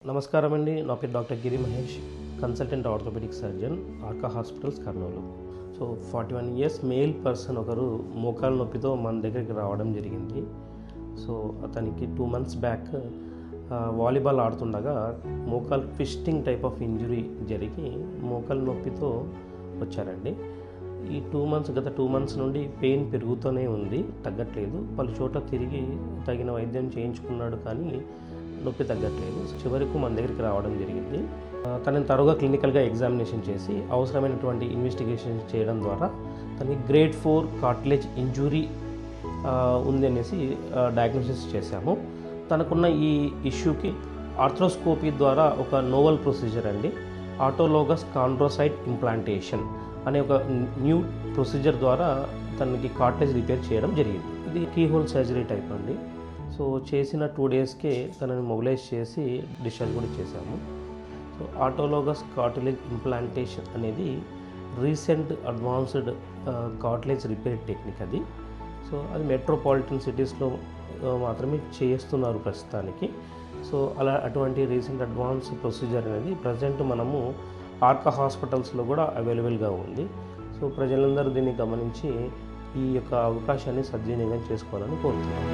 నమస్కారం అండి. నా పేరు doctor Giri Mahesh, consultant orthopedic surgeon, Arka hospitals Kurnool. 41 years male person ఒకరు మోకాలు నొప్పితో మన దగ్గరికి రావడం జరిగింది. అతనికి 2 months బ్యాక్ వాలీబాల్ ఆడుతుండగా మోకాలు ట్విస్టింగ్ టైప్ ఆఫ్ ఇంజురీ జరిగి మోకాలు నొప్పితో వచ్చారండి. ఈ గత 2 months నుండి పెయిన్ పెరుగుతూనే ఉంది, తగ్గట్లేదు. పలు చోట్ల తిరిగి తగిన వైద్యం చేయించుకున్నాడు, కానీ నొప్పి తగ్గట్లేదు. చివరకు మన దగ్గరికి రావడం జరిగింది. తనని తరువుగా క్లినికల్గా ఎగ్జామినేషన్ చేసి అవసరమైనటువంటి ఇన్వెస్టిగేషన్ చేయడం ద్వారా తనకి గ్రేడ్ 4 కార్టిలేజ్ ఇంజురీ ఉంది అనేసి డయాగ్నోసిస్ చేశాము. తనకున్న ఈ ఇష్యూకి ఆర్థ్రోస్కోపీ ద్వారా ఒక నోవల్ ప్రొసీజర్ అండి, ఆటోలోగస్ కాండ్రోసైట్ ఇంప్లాంటేషన్ అనే ఒక న్యూ ప్రొసీజర్ ద్వారా తనకి కార్టిలేజ్ రిపేర్ చేయడం జరిగింది. ఇది కీహోల్ సర్జరీ టైప్ అండి. చేసిన 2 daysకే తనని మొబిలైజ్ చేసి డిశ్చార్జ్ కూడా చేశాము. ఆటోలోగస్ కార్టిలేజ్ ఇంప్లాంటేషన్ అనేది recent advanced cartilage repair technique అది. అది మెట్రోపాలిటన్ సిటీస్లో మాత్రమే చేస్తున్నారు ప్రస్తుతానికి. అటువంటి రీసెంట్ అడ్వాన్స్ ప్రొసీజర్ అనేది ప్రజెంట్ మనము ఆర్కా హాస్పిటల్స్లో కూడా అవైలబుల్గా ఉంది. ప్రజలందరూ దీన్ని గమనించి ఈ యొక్క అవకాశాన్ని సద్వినియోగం చేసుకోవాలని కోరుతున్నాను.